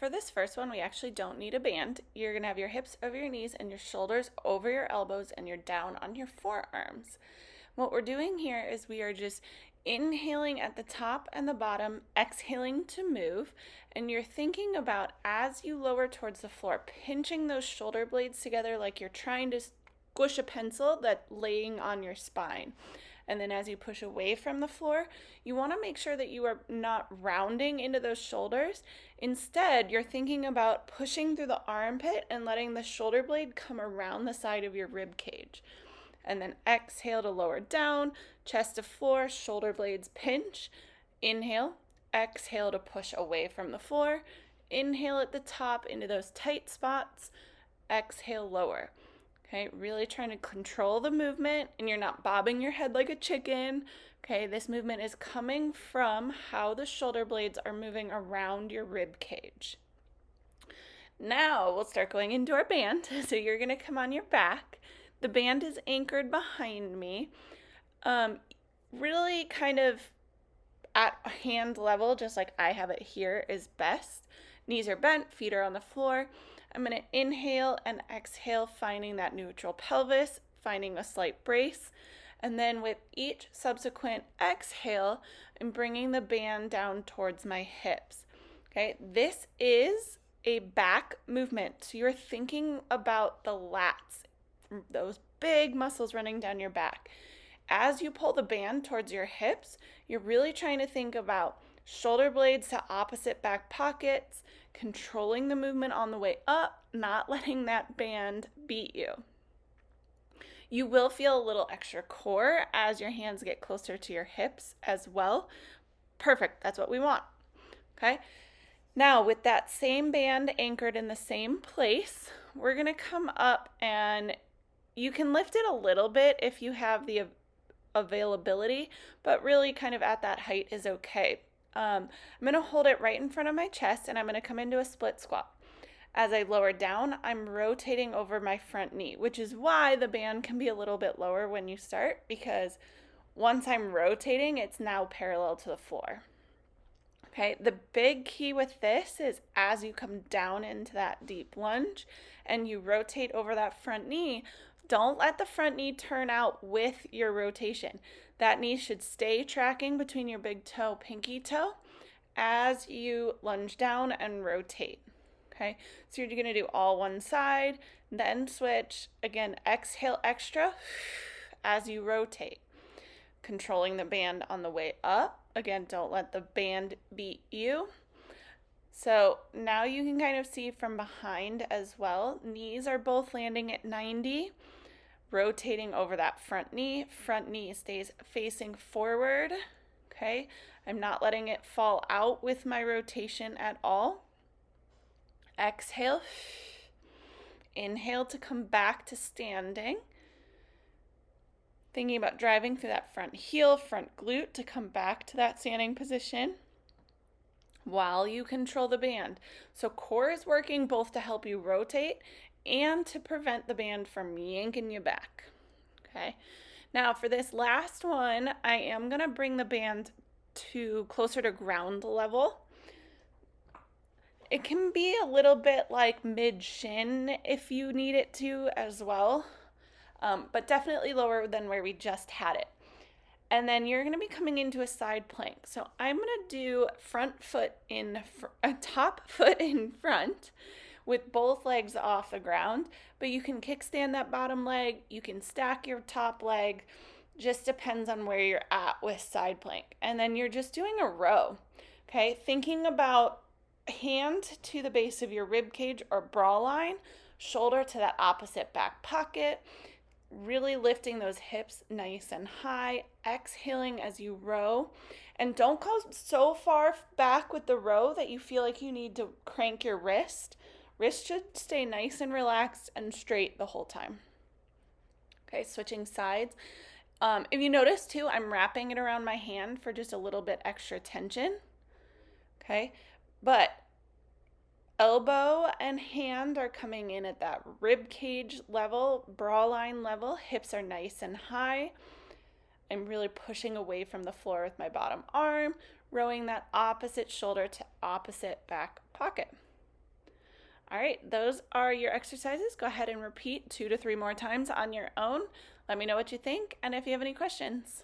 for this first one, we actually don't need a band. You're going to have your hips over your knees and your shoulders over your elbows, and you're down on your forearms. What we're doing here is we are just inhaling at the top and the bottom, exhaling to move, and you're thinking about, as you lower towards the floor, pinching those shoulder blades together like you're trying to squish a pencil that's laying on your spine. And then as you push away from the floor, you want to make sure that you are not rounding into those shoulders. Instead, you're thinking about pushing through the armpit and letting the shoulder blade come around the side of your rib cage. And then exhale to lower down, chest to floor, shoulder blades pinch. Inhale, exhale to push away from the floor. Inhale at the top into those tight spots. Exhale, lower. Okay, really trying to control the movement, and you're not bobbing your head like a chicken. Okay, this movement is coming from how the shoulder blades are moving around your rib cage. Now we'll start going into our band. So you're going to come on your back. The band is anchored behind me. Really kind of at hand level, just like I have it here, is best. Knees are bent, feet are on the floor. I'm going to inhale and exhale, finding that neutral pelvis, finding a slight brace. And then with each subsequent exhale, I'm bringing the band down towards my hips. Okay, this is a back movement. So you're thinking about the lats, those big muscles running down your back. As you pull the band towards your hips, you're really trying to think about shoulder blades to opposite back pockets, controlling the movement on the way up, not letting that band beat you. You will feel a little extra core as your hands get closer to your hips as well. Perfect, that's what we want. Okay, now with that same band anchored in the same place, we're gonna come up, and you can lift it a little bit if you have the availability, but really kind of at that height is okay. I'm going to hold it right in front of my chest, and I'm going to come into a split squat. As I lower down, I'm rotating over my front knee, which is why the band can be a little bit lower when you start, because once I'm rotating, it's now parallel to the floor. Okay, the big key with this is as you come down into that deep lunge and you rotate over that front knee, don't let the front knee turn out with your rotation. That knee should stay tracking between your big toe, pinky toe, as you lunge down and rotate. Okay, so you're going to do all one side, then switch. Again, exhale extra as you rotate. Controlling the band on the way up. Again, don't let the band beat you. So now you can kind of see from behind as well. Knees are both landing at 90. Rotating over that front knee stays facing forward. Okay, I'm not letting it fall out with my rotation at all. Exhale, inhale to come back to standing. Thinking about driving through that front heel, front glute to come back to that standing position while you control the band. So core is working both to help you rotate and to prevent the band from yanking you back. Okay, now for this last one, I am going to bring the band to closer to ground level. It can be a little bit like mid-shin if you need it to as well, but definitely lower than where we just had it. And then you're going to be coming into a side plank. So I'm going to do top foot in front, with both legs off the ground, but you can kickstand that bottom leg, you can stack your top leg, just depends on where you're at with side plank. And then you're just doing a row, okay? Thinking about hand to the base of your rib cage or bra line, shoulder to that opposite back pocket, really lifting those hips nice and high, exhaling as you row. And don't go so far back with the row that you feel like you need to crank your wrist. Wrist should stay nice and relaxed and straight the whole time. Okay, switching sides. If you notice too, I'm wrapping it around my hand for just a little bit extra tension. Okay, but elbow and hand are coming in at that rib cage level, bra line level. Hips are nice and high. I'm really pushing away from the floor with my bottom arm, rowing that opposite shoulder to opposite back pocket. All right, those are your exercises. Go ahead and repeat 2 to 3 more times on your own. Let me know what you think and if you have any questions.